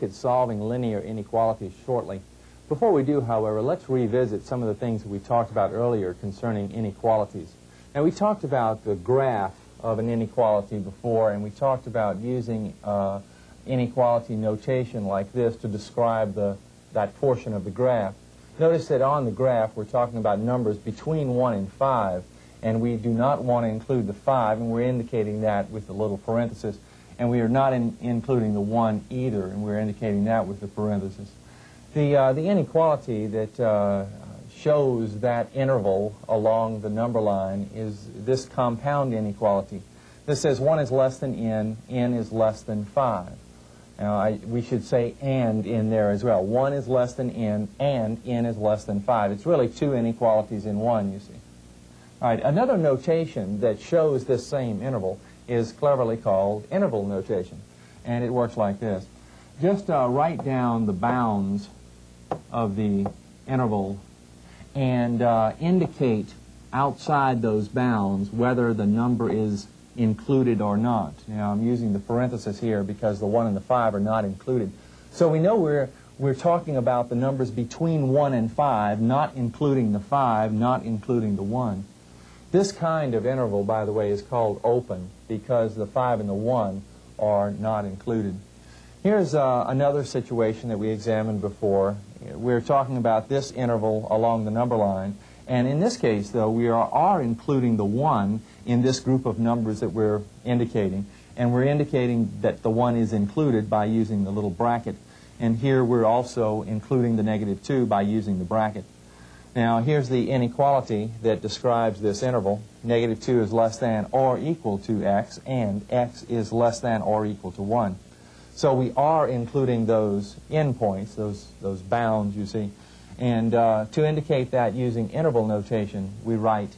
At solving linear inequalities shortly. Before we do, however, let's revisit some of the things that we talked about earlier concerning inequalities. Now, we talked about the graph of an inequality before, and we talked about using inequality notation like this to describe that portion of the graph. Notice that on the graph we're talking about numbers between 1 and 5, and we do not want to include the 5, and we're indicating that with the little parenthesis. And we are not including the 1 either, and we're indicating that with the parenthesis. The inequality that shows that interval along the number line is this compound inequality. This says 1 is less than n is less than 5. Now, we should say and in there as well. 1 is less than n, and n is less than 5. It's really two inequalities in one, you see. All right, another notation that shows this same interval is cleverly called interval notation. And it works like this. Just write down the bounds of the interval and indicate outside those bounds whether the number is included or not. Now, I'm using the parenthesis here because the 1 and the 5 are not included. So we know we're talking about the numbers between 1 and 5, not including the 5, not including the 1. This kind of interval, by the way, is called open because the 5 and the 1 are not included. Here's another situation that we examined before. We're talking about this interval along the number line. And in this case, though, we are including the 1 in this group of numbers that we're indicating. And we're indicating that the 1 is included by using the little bracket. And here we're also including the -2 by using the bracket. Now, here's the inequality that describes this interval. -2 is less than or equal to x, and x is less than or equal to 1. So we are including those endpoints, those bounds, you see. And to indicate that using interval notation, we write,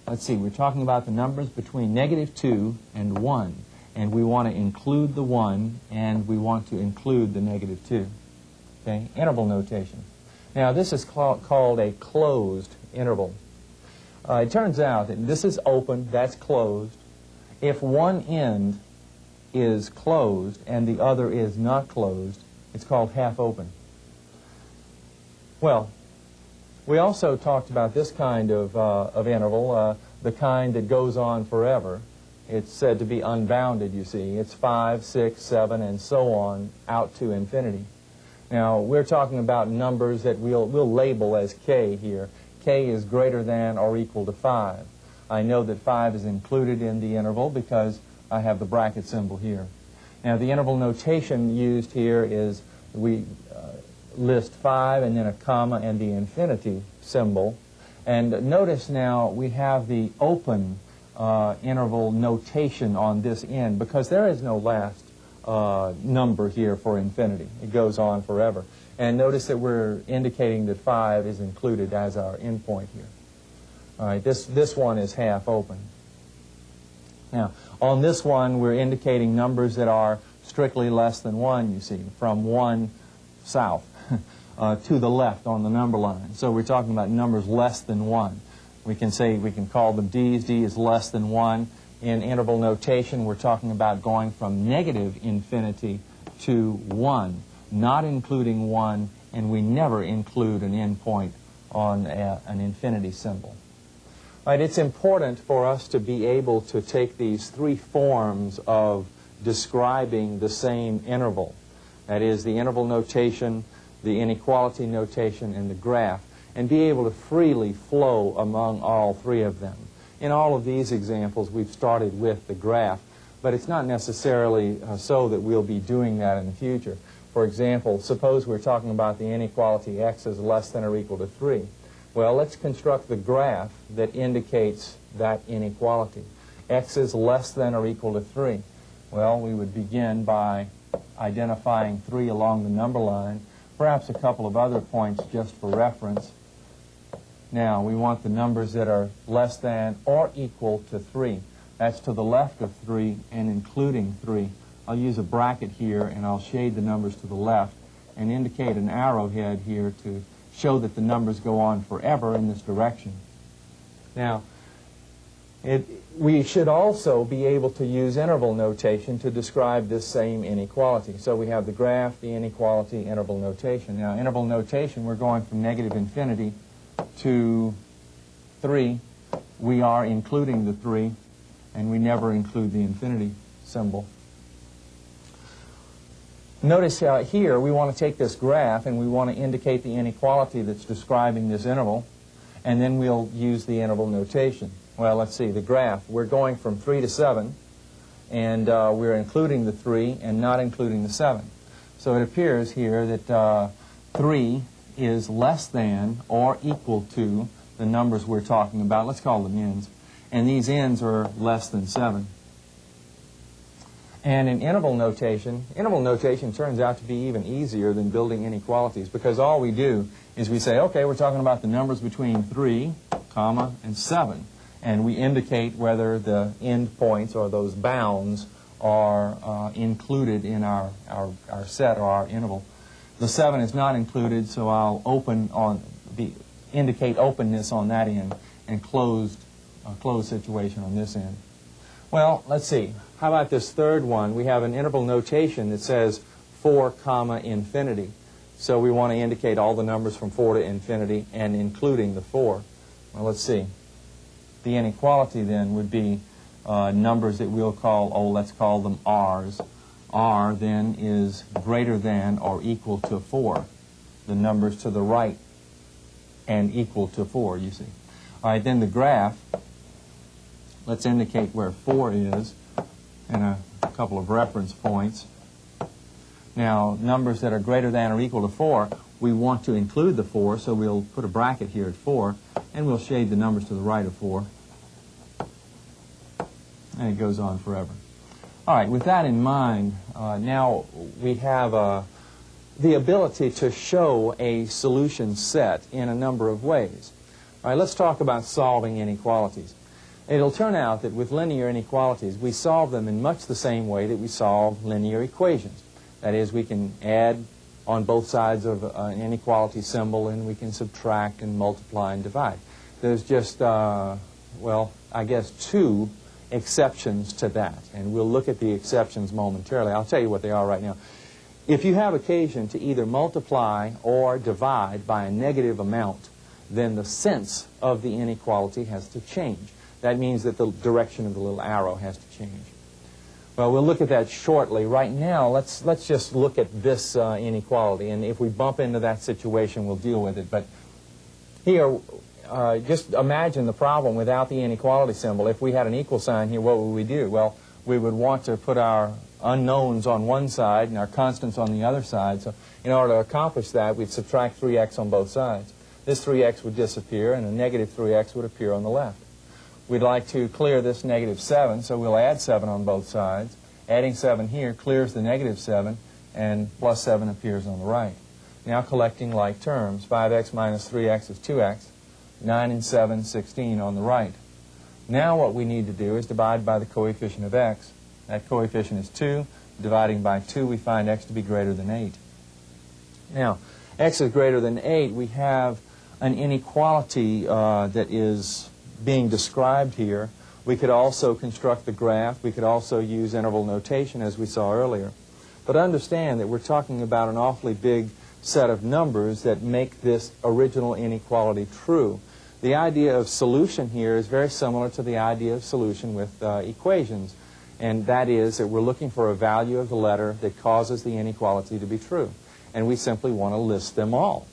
let's see, we're talking about the numbers between -2 and 1. And we want to include the 1, and we want to include the -2. Okay, interval notation. Now, this is called a closed interval. It turns out that this is open, that's closed. If one end is closed and the other is not closed, it's called half open. Well, we also talked about this kind of interval, the kind that goes on forever. It's said to be unbounded, you see. It's 5, 6, 7, and so on out to infinity. Now, we're talking about numbers that we'll label as k here. K is greater than or equal to 5. I know that 5 is included in the interval because I have the bracket symbol here. Now, the interval notation used here is we list 5 and then a comma and the infinity symbol. And notice now we have the open interval notation on this end because there is no last number here for infinity. It goes on forever. And notice that we're indicating that 5 is included as our endpoint here. All right, this one is half open. Now, on this one, we're indicating numbers that are strictly less than 1, you see, from 1 south to the left on the number line. So we're talking about numbers less than 1. We can call them D's. D is less than 1. In interval notation, we're talking about going from -infinity to 1, not including 1, and we never include an endpoint on an infinity symbol. Right, it's important for us to be able to take these three forms of describing the same interval. That is, the interval notation, the inequality notation, and the graph, and be able to freely flow among all three of them. In all of these examples, we've started with the graph, but it's not necessarily so that we'll be doing that in the future. For example, suppose we're talking about the inequality x is less than or equal to 3. Well, let's construct the graph that indicates that inequality. X is less than or equal to 3. Well, we would begin by identifying 3 along the number line, perhaps a couple of other points just for reference. Now, we want the numbers that are less than or equal to 3. That's to the left of 3 and including 3. I'll use a bracket here, and I'll shade the numbers to the left and indicate an arrowhead here to show that the numbers go on forever in this direction. Now, We should also be able to use interval notation to describe this same inequality. So we have the graph, the inequality, interval notation. Now, interval notation, we're going from negative infinity to 3. We are including the 3, and we never include the infinity symbol. Notice here we want to take this graph and we want to indicate the inequality that's describing this interval, and then we'll use the interval notation. Well, let's see, the graph. We're going from 3 to 7, and we're including the 3 and not including the 7. So it appears here that 3 is less than or equal to the numbers we're talking about. Let's call them n's. And these n's are less than 7. And in interval notation turns out to be even easier than building inequalities, because all we do is we say, okay, we're talking about the numbers between 3, comma, and 7. And we indicate whether the end points or those bounds are included in our set or our interval. The 7 is not included, so I'll indicate openness on that end and closed situation on this end. Well, let's see. How about this third one? We have an interval notation that says 4, comma, infinity. So we want to indicate all the numbers from 4 to infinity and including the 4. Well, let's see. The inequality then would be numbers that we'll call, let's call them r's. R then is greater than or equal to 4. The numbers to the right and equal to 4, you see. All right, then the graph, let's indicate where 4 is and a couple of reference points. Now, numbers that are greater than or equal to 4, we want to include the 4, so we'll put a bracket here at 4, and we'll shade the numbers to the right of 4. And it goes on forever. All right, with that in mind, now we have the ability to show a solution set in a number of ways. All right, let's talk about solving inequalities. It'll turn out that with linear inequalities, we solve them in much the same way that we solve linear equations. That is, we can add on both sides of an inequality symbol, and we can subtract and multiply and divide. There's just, well, I guess 2 exceptions to that, and we'll look at the exceptions momentarily. I'll tell you what they are right now. If you have occasion to either multiply or divide by a negative amount, then the sense of the inequality has to change. That means that the direction of the little arrow has to change. Well, we'll look at that shortly. Right now, let's just look at this inequality, and if we bump into that situation, we'll deal with it. But here, just imagine the problem without the inequality symbol. If we had an equal sign here, what would we do? Well, we would want to put our unknowns on one side and our constants on the other side. So in order to accomplish that, we'd subtract 3x on both sides. This 3x would disappear, and a negative 3x would appear on the left. We'd like to clear this negative 7, so we'll add 7 on both sides. Adding 7 here clears the negative 7, and plus 7 appears on the right. Now collecting like terms. 5x minus 3x is 2x. 9 and 7, 16 on the right. Now what we need to do is divide by the coefficient of x. That coefficient is 2. Dividing by 2, we find x to be greater than 8. Now, x is greater than 8. We have an inequality that is being described here. We could also construct the graph. We could also use interval notation, as we saw earlier. But understand that we're talking about an awfully big set of numbers that make this original inequality true. The idea of solution here is very similar to the idea of solution with equations, and that is that we're looking for a value of the letter that causes the inequality to be true, and we simply want to list them all.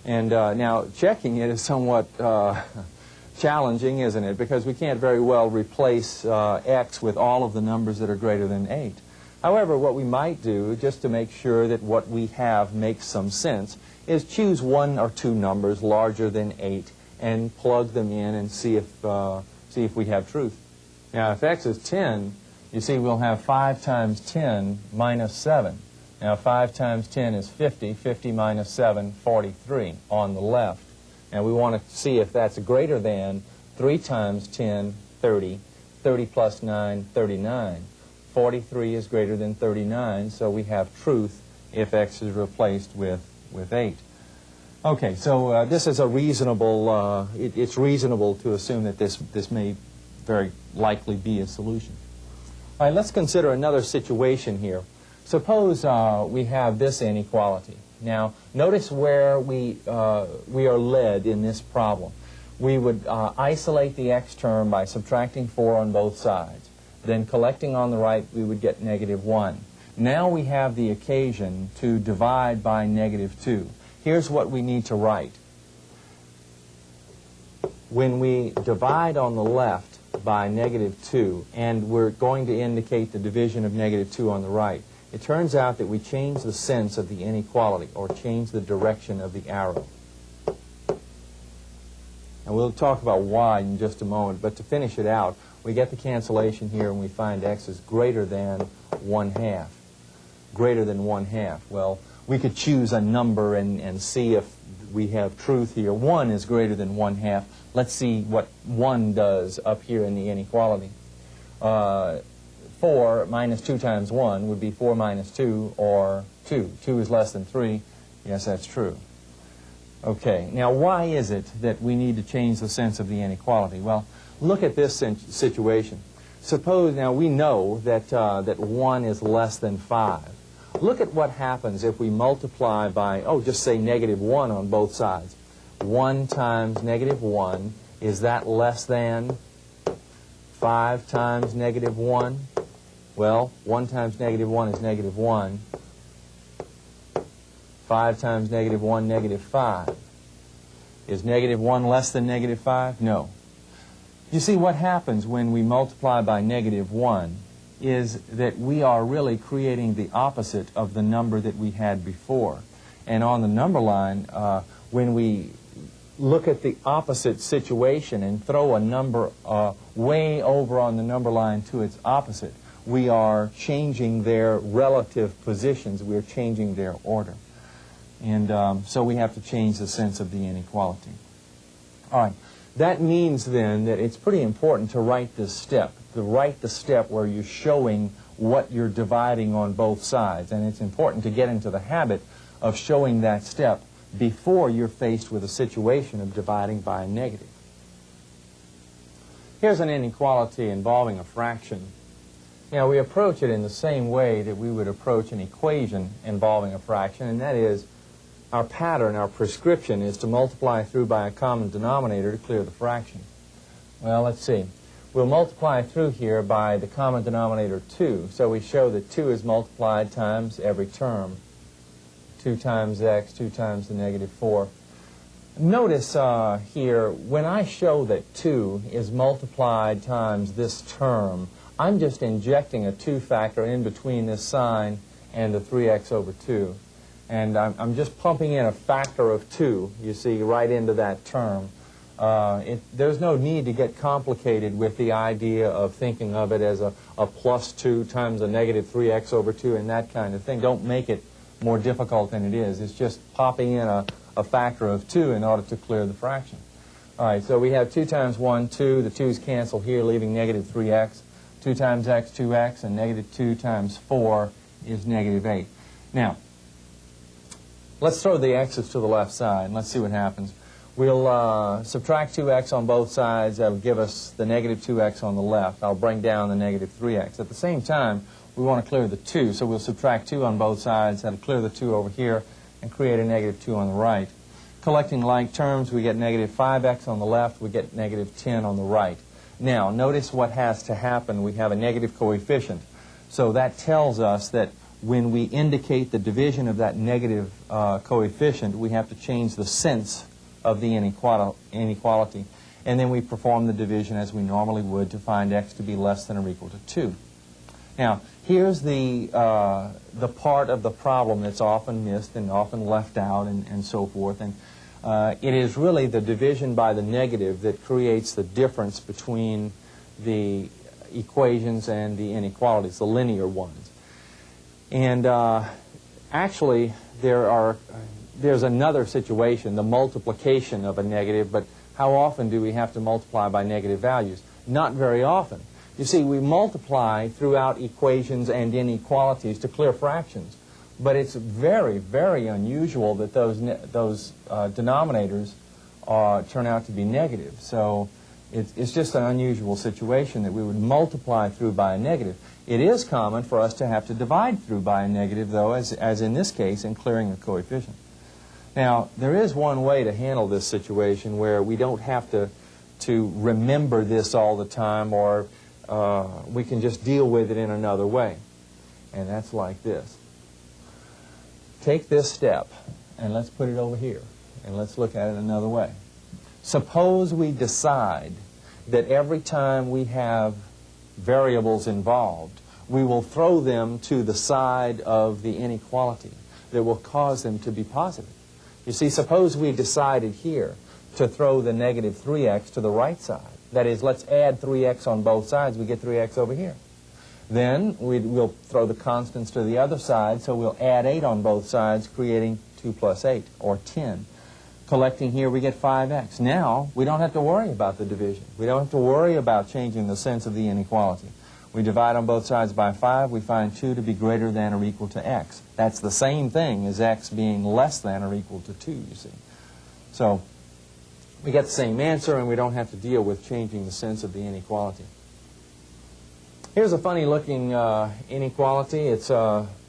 And now checking it is somewhat challenging, isn't it? Because we can't very well replace x with all of the numbers that are greater than 8. However, what we might do, just to make sure that what we have makes some sense, is choose 1 or 2 numbers larger than 8 and plug them in and see if we have truth. Now, if x is 10, you see we'll have 5 times 10 minus 7. Now, 5 times 10 is 50. 50 minus 7, 43 on the left. And we want to see if that's greater than 3 times 10, 30. 30 plus 9, 39. 43 is greater than 39, so we have truth if x is replaced with 8. Okay, so this is a reasonable, it's reasonable to assume that very likely be a solution. All right, let's consider another situation here. Suppose we have this inequality. Now, notice where we are led in this problem. We would isolate the x term by subtracting 4 on both sides. Then collecting on the right, we would get -1. Now we have the occasion to divide by -2. Here's what we need to write. When we divide on the left by -2, and we're going to indicate the division of -2 on the right, it turns out that we change the sense of the inequality, or change the direction of the arrow. And we'll talk about why in just a moment, but to finish it out, we get the cancellation here and we find x is greater than 1/2. Greater than 1/2. Well, we could choose a number and see if we have truth here. 1 is greater than 1/2. Let's see what 1 does up here in the inequality. 4 minus 2 times 1 would be 4 minus 2, or 2. 2 is less than 3. Yes, that's true. Okay, now why is it that we need to change the sense of the inequality? Well, look at this situation. Suppose, now we know that, that 1 is less than 5. Look at what happens if we multiply by, just say -1 on both sides. 1 times -1, is that less than 5 times -1? Well, 1 times -1 is -1. 5 times -1, -5. Is -1 less than -5? No. You see, what happens when we multiply by -1 is that we are really creating the opposite of the number that we had before. And on the number line, when we look at the opposite situation and throw a number way over on the number line to its opposite, we are changing their relative positions. We are changing their order. And so we have to change the sense of the inequality. All right. That means then that it's pretty important to write this step, the step where you're showing what you're dividing on both sides. And it's important to get into the habit of showing that step before you're faced with a situation of dividing by a negative. Here's an inequality involving a fraction. We approach it in the same way that we would approach an equation involving a fraction, and that is, our pattern, our prescription, is to multiply through by a common denominator to clear the fraction. Well, let's see. We'll multiply through here by the common denominator 2. So we show that 2 is multiplied times every term. 2 times x, 2 times the -4. Notice here, when I show that 2 is multiplied times this term, I'm just injecting a 2 factor in between this sign and the 3x over 2. And I'm just pumping in a factor of 2, you see, right into that term. There's no need to get complicated with the idea of thinking of it as a plus 2 times a -3x over 2 and that kind of thing. Don't make it more difficult than it is. It's just popping in a factor of 2 in order to clear the fraction. All right, so we have 2 times 1, 2. The 2's cancel here, leaving -3x. 2 times x, 2x, and -2 times 4 is -8. Now, let's throw the x's to the left side, and let's see what happens. We'll subtract 2x on both sides. That will give us the -2x on the left. I'll bring down the -3x. At the same time, we want to clear the 2, so we'll subtract 2 on both sides. That'll clear the 2 over here and create a -2 on the right. Collecting like terms, we get -5x on the left. We get -10 on the right. Now, notice what has to happen. We have a negative coefficient. So that tells us that when we indicate the division of that negative coefficient, we have to change the sense of the inequality. And then we perform the division as we normally would to find x to be less than or equal to 2. Now, here's the part of the problem that's often missed and often left out and so forth. And it is really the division by the negative that creates the difference between the equations and the inequalities, the linear ones. And actually, there's another situation, the multiplication of a negative, but how often do we have to multiply by negative values? Not very often. You see, we multiply throughout equations and inequalities to clear fractions, but it's very, very unusual that those denominators turn out to be negative. So It's just an unusual situation that we would multiply through by a negative. It is common for us to have to divide through by a negative, though, as in this case, in clearing a coefficient. Now, there is one way to handle this situation where we don't have to remember this all the time, or we can just deal with it in another way. And that's like this. Take this step, and let's put it over here, and let's look at it another way. Suppose we decide that every time we have variables involved, we will throw them to the side of the inequality that will cause them to be positive. You see, suppose we decided here to throw the negative 3x to the right side. That is, let's add 3x on both sides. We get 3x over here. Then we'll throw the constants to the other side, so we'll add 8 on both sides, creating 2 plus 8, or 10. Collecting here, we get 5x. Now, we don't have to worry about the division. We don't have to worry about changing the sense of the inequality. We divide on both sides by 5. We find 2 to be greater than or equal to x. That's the same thing as x being less than or equal to 2, you see. So we get the same answer, and we don't have to deal with changing the sense of the inequality. Here's a funny-looking inequality. It's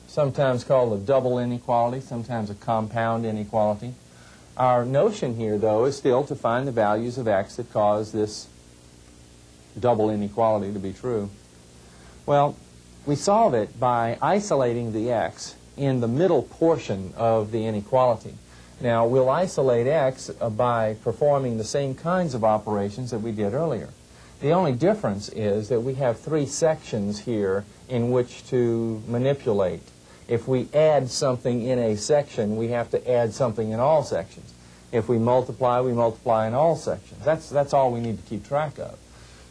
sometimes called a double inequality, sometimes a compound inequality. Our notion here, though, is still to find the values of x that cause this double inequality to be true. Well, we solve it by isolating the x in the middle portion of the inequality. Now, we'll isolate x by performing the same kinds of operations that we did earlier. The only difference is that we have 3 sections here in which to manipulate. If we add something in a section, we have to add something in all sections. If we multiply in all sections. That's all we need to keep track of.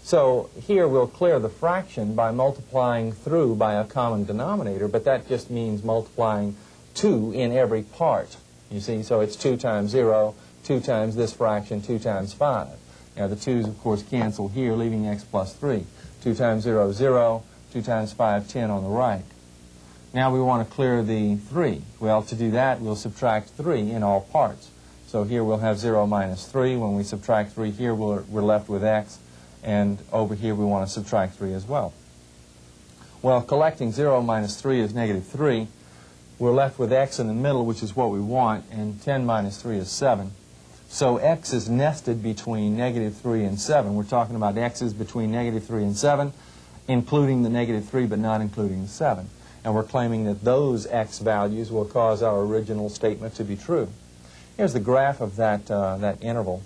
So here we'll clear the fraction by multiplying through by a common denominator, but that just means multiplying 2 in every part. You see, so it's 2 times 0, 2 times this fraction, 2 times 5. Now the 2's, of course, cancel here, leaving x plus 3. 2 times 0 is 0, 2 times 5, 10 on the right. Now we want to clear the 3. Well, to do that, we'll subtract 3 in all parts. So here we'll have 0 minus 3. When we subtract 3 here, we're left with x. And over here, we want to subtract 3 as well. Well, collecting 0 minus 3 is negative 3. We're left with x in the middle, which is what we want, and 10 minus 3 is 7. So x is nested between negative 3 and 7. We're talking about x's between negative 3 and 7, including the negative 3, but not including the 7. And we're claiming that those x values will cause our original statement to be true. Here's the graph of that interval.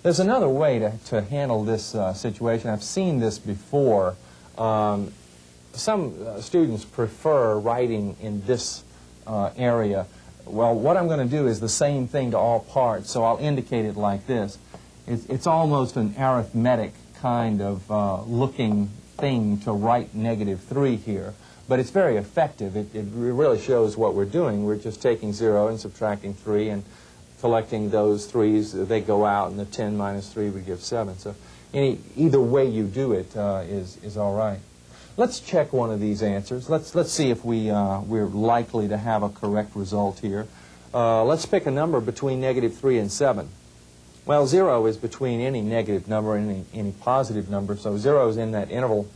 There's another way to handle this situation. I've seen this before. Some students prefer writing in this area. Well, what I'm going to do is the same thing to all parts, so I'll indicate it like this. It's almost an arithmetic kind of looking thing to write negative 3 here, but it's very effective. It really shows what we're doing. We're just taking 0 and subtracting 3 and collecting those 3's. They go out, and the 10 minus 3 would give 7. So either way you do it is all right. Let's check one of these answers. Let's see if we're likely to have a correct result here. Let's pick a number between negative 3 and 7. Well, 0 is between any negative number and any positive number, so 0 is in that interval.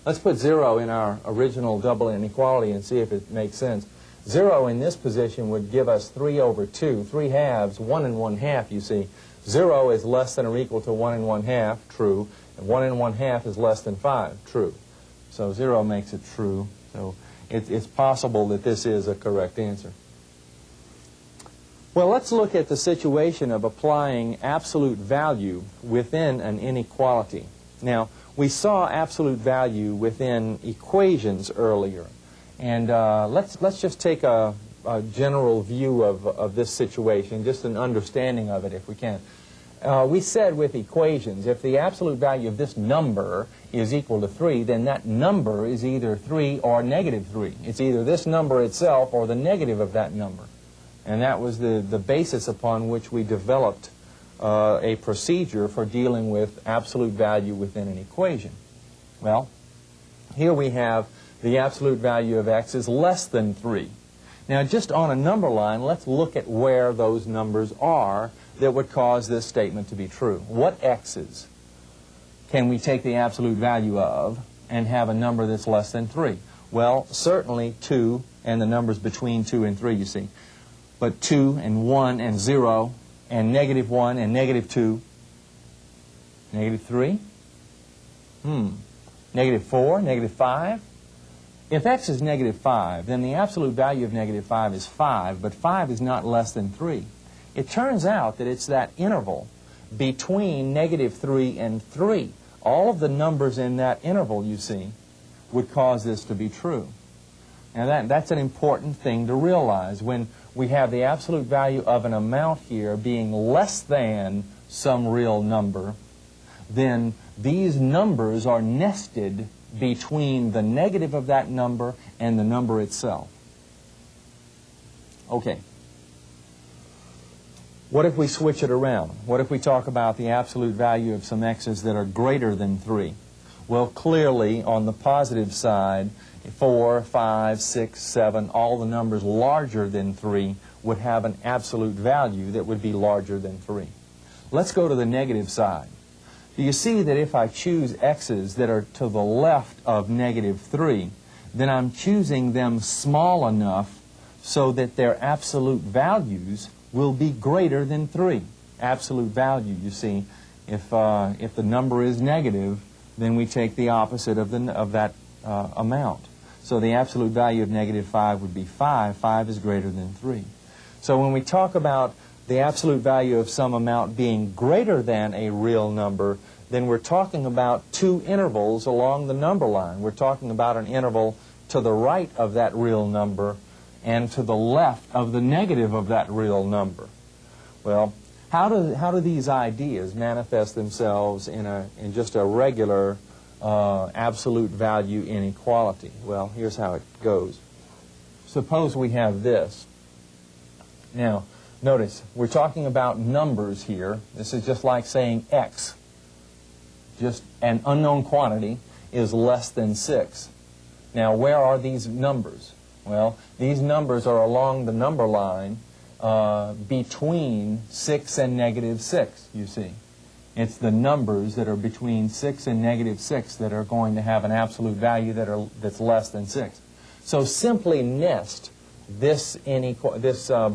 Let's put 0 in our original double inequality and see if it makes sense. 0 in this position would give us 3 over 2, 3 halves, 1 and 1/2, you see. 0 is less than or equal to 1 and 1/2, true, and 1 and 1/2 is less than 5, true. So 0 makes it true. So it's possible that this is a correct answer. Well, let's look at the situation of applying absolute value within an inequality. Now, we saw absolute value within equations earlier. And let's just take a general view of this situation, just an understanding of it if we can. We said with equations, if the absolute value of this number is equal to 3, then that number is either 3 or negative 3. It's either this number itself or the negative of that number. And that was the basis upon which we developed a procedure for dealing with absolute value within an equation. Well, here we have the absolute value of x is less than 3. Now, just on a number line, let's look at where those numbers are that would cause this statement to be true. What x's can we take the absolute value of and have a number that's less than 3? Well, certainly 2 and the numbers between 2 and 3, you see. But 2 and 1 and 0 and -1 and -2. -3? -4, -5? If x is -5, then the absolute value of -5 is 5, but 5 is not less than 3. It turns out that it's that interval between -3 and 3. All of the numbers in that interval, you see, would cause this to be true. Now that's an important thing to realize. When we have the absolute value of an amount here being less than some real number, then these numbers are nested between the negative of that number and the number itself. Okay. What if we switch it around? What if we talk about the absolute value of some x's that are greater than 3? Well, clearly, on the positive side, 4, 5, 6, 7, all the numbers larger than 3 would have an absolute value that would be larger than 3. Let's go to the negative side. Do you see that if I choose x's that are to the left of -3, then I'm choosing them small enough so that their absolute values will be greater than 3. Absolute value, you see, if the number is negative, then we take the opposite of that amount. So the absolute value of -5 would be 5. 5 is greater than 3. So when we talk about the absolute value of some amount being greater than a real number, then we're talking about two intervals along the number line. We're talking about an interval to the right of that real number and to the left of the negative of that real number. Well, how do these ideas manifest themselves in just a regular absolute value inequality? Well, here's how it goes. Suppose we have this. Now, notice, we're talking about numbers here. This is just like saying x. Just an unknown quantity is less than 6. Now, where are these numbers? Well, these numbers are along the number line between 6 and -6, you see. It's the numbers that are between 6 and -6 that are going to have an absolute value that's less than 6. So simply nest this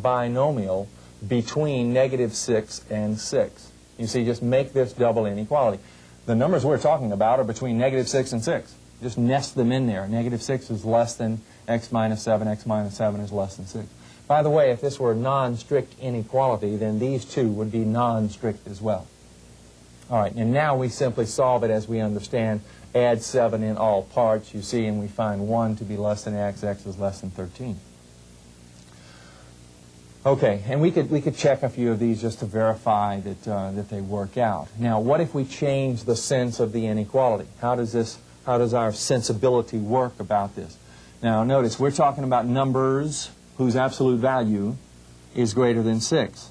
binomial between -6 and 6. You see, just make this double inequality. The numbers we're talking about are between -6 and 6. Just nest them in there. -6 is less than x minus 7. X minus 7 is less than 6. By the way, if this were a non-strict inequality, then these two would be non-strict as well. All right, and now we simply solve it as we understand. Add 7 in all parts, you see, and we find 1 to be less than x. X is less than 13. Okay, and we could check a few of these just to verify that they work out. Now, what if we change the sense of the inequality? How does our sensibility work about this? Now, notice we're talking about numbers whose absolute value is greater than 6.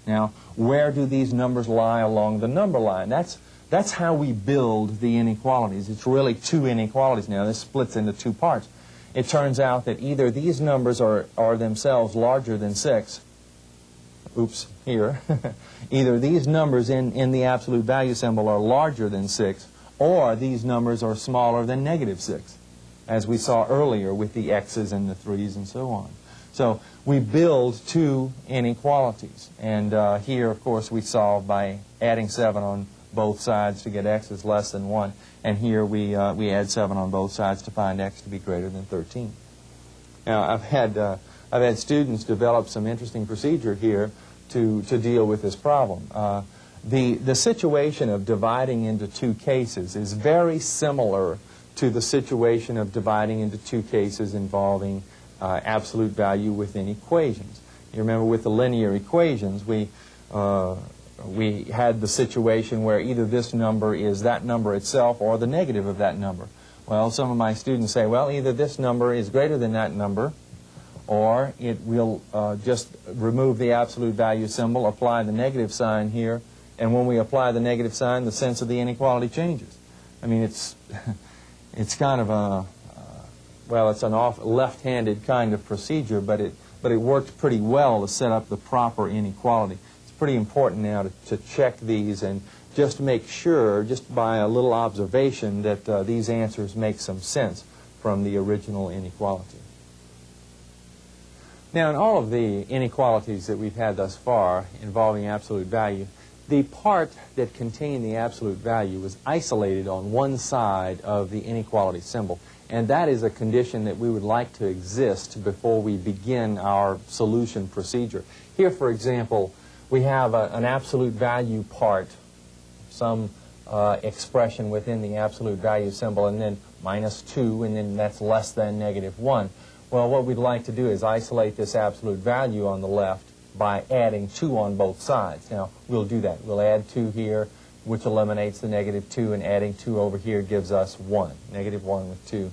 Now, where do these numbers lie along the number line? That's how we build the inequalities. It's really two inequalities now. This splits into two parts. It turns out that either these numbers are themselves larger than 6. Oops, here. Either these numbers in the absolute value symbol are larger than 6, or these numbers are smaller than -6, as we saw earlier with the x's and the 3's and so on. So we build two inequalities. And here, of course, we solve by adding 7 on both sides to get x is less than 1. And here we add 7 on both sides to find x to be greater than 13. Now, I've had students develop some interesting procedure here to deal with this problem. The situation of dividing into two cases is very similar to the situation of dividing into two cases involving absolute value within equations. You remember with the linear equations, we had the situation where either this number is that number itself or the negative of that number. Well, some of my students say, well, either this number is greater than that number, or it will just remove the absolute value symbol, apply the negative sign here, and when we apply the negative sign, the sense of the inequality changes. I mean, it's kind of a, well, it's an left-handed kind of procedure, but but it worked pretty well to set up the proper inequality. It's pretty important now to check these and just make sure, just by a little observation, that these answers make some sense from the original inequality. Now, in all of the inequalities that we've had thus far involving absolute value, the part that contained the absolute value was isolated on one side of the inequality symbol. And that is a condition that we would like to exist before we begin our solution procedure. Here, for example, we have an absolute value part, some expression within the absolute value symbol, and then -2, and then that's less than -1. Well, what we'd like to do is isolate this absolute value on the left by adding 2 on both sides. Now, we'll do that. We'll add 2 here, which eliminates the -2, and adding 2 over here gives us 1. -1 with 2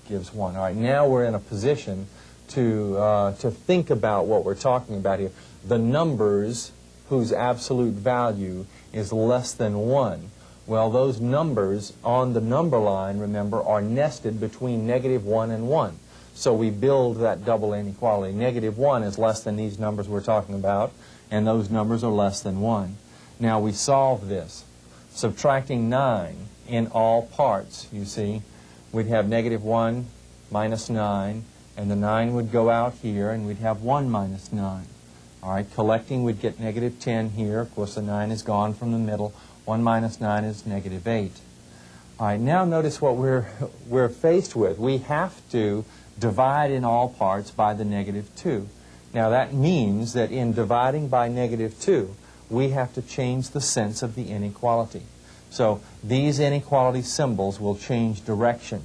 gives 1. All right, now we're in a position to think about what we're talking about here. The numbers whose absolute value is less than 1. Well, those numbers on the number line, remember, are nested between -1 and 1. So we build that double inequality. -1 is less than these numbers we're talking about, and those numbers are less than 1. Now we solve this. Subtracting 9 in all parts, you see, we'd have -1 minus 9, and the 9 would go out here, and we'd have 1 minus 9. All right, collecting, we'd get -10 here. Of course, the 9 is gone from the middle. 1 minus 9 is -8. All right, now notice what we're faced with. We have to divide in all parts by the -2. Now that means that in dividing by -2, we have to change the sense of the inequality. So these inequality symbols will change direction.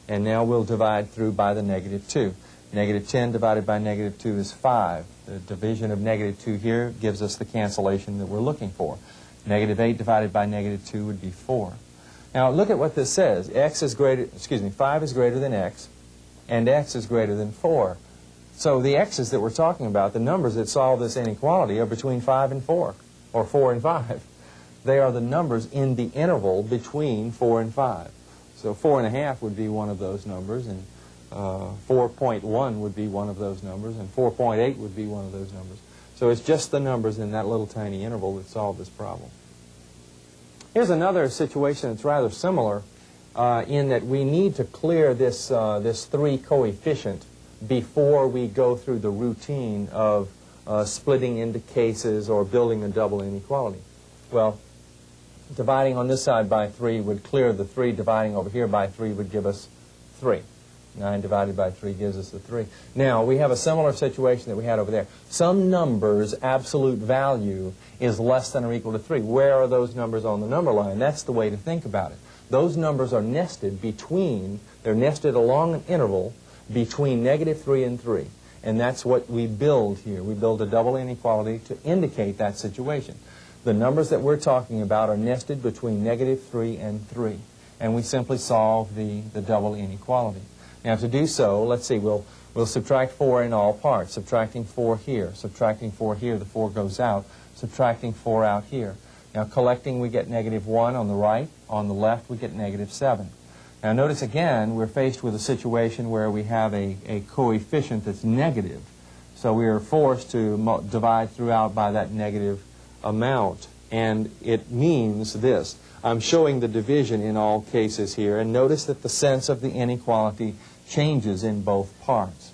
And now we'll divide through by the -2. -10 divided by -2 is 5. The division of -2 here gives us the cancellation that we're looking for. -8 divided by -2 would be 4. Now look at what this says. 5 is greater than x, and x is greater than 4. So the x's that we're talking about, the numbers that solve this inequality, are between 5 and 4, or 4 and 5. They are the numbers in the interval between 4 and 5. So 4.5 would be one of those numbers, and 4.1 would be one of those numbers, and 4.8 would be one of those numbers. So it's just the numbers in that little tiny interval that solve this problem. Here's another situation that's rather similar, in that we need to clear this 3 coefficient before we go through the routine of splitting into cases or building a double inequality. Well, dividing on this side by 3 would clear the 3. Dividing over here by 3 would give us 3. 9 divided by 3 gives us the 3. Now, we have a similar situation that we had over there. Some number's absolute value is less than or equal to 3. Where are those numbers on the number line? That's the way to think about it. Those numbers are nested they're nested along an interval between -3 and 3. And that's what we build here. We build a double inequality to indicate that situation. The numbers that we're talking about are nested between -3 and 3. And we simply solve the double inequality. Now to do so, let's see, we'll subtract 4 in all parts. Subtracting 4 here. Subtracting 4 here, the 4 goes out. Subtracting 4 out here. Now collecting, we get -1 on the right. On the left, we get -7. Now notice again, we're faced with a situation where we have a coefficient that's negative. So we are forced to divide throughout by that negative amount. And it means this. I'm showing the division in all cases here. And notice that the sense of the inequality changes in both parts.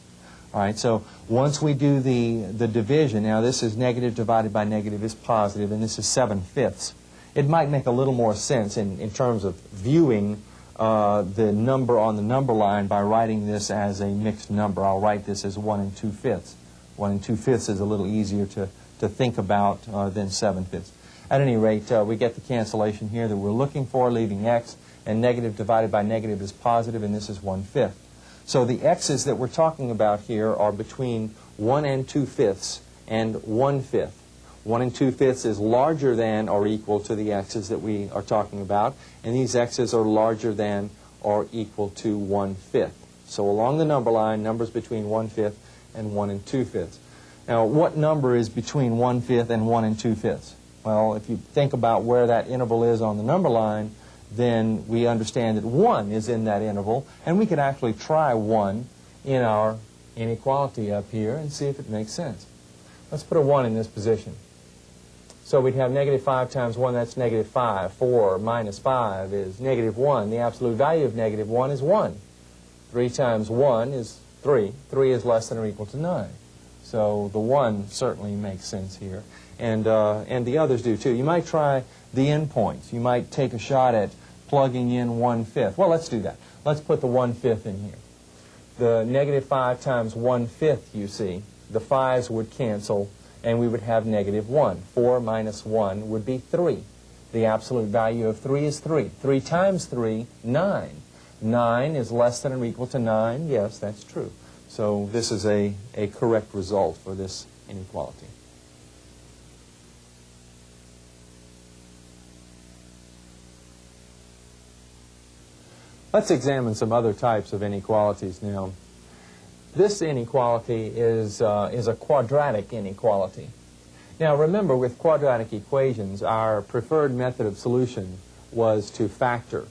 All right, so once we do the division, now this is negative divided by negative is positive, and this is 7/5. It might make a little more sense in terms of viewing the number on the number line by writing this as a mixed number. I'll write this as 1 2/5. 1 2/5 is a little easier to think about than 7/5. At any rate, we get the cancellation here that we're looking for, leaving x, and negative divided by negative is positive, and this is 1/5. So the x's that we're talking about here are between 1 2/5 and 1/5. 1 2/5 is larger than or equal to the x's that we are talking about, and these x's are larger than or equal to 1/5. So along the number line, numbers between 1/5 and 1 2/5. Now, what number is between 1/5 and 1 2/5? Well, if you think about where that interval is on the number line, then we understand that 1 is in that interval, and we could actually try 1 in our inequality up here and see if it makes sense. Let's put a 1 in this position. So we'd have negative 5 times 1, that's negative 5. 4 minus 5 is negative 1. The absolute value of negative 1 is 1. 3 times 1 is 3. 3 is less than or equal to 9. So the 1 certainly makes sense here. And the others do too. You might try the endpoints. You might take a shot at plugging in 1/5. Well, let's do that. Let's put the 1/5 in here. The negative 5 times 1/5, you see, the 5's would cancel, and we would have negative 1. 4 minus 1 would be 3. The absolute value of 3 is 3. 3 times 3, 9. 9 is less than or equal to 9. Yes, that's true. So this is a correct result for this inequality. Let's examine some other types of inequalities now. This inequality is a quadratic inequality. Now remember, with quadratic equations, our preferred method of solution was to factor.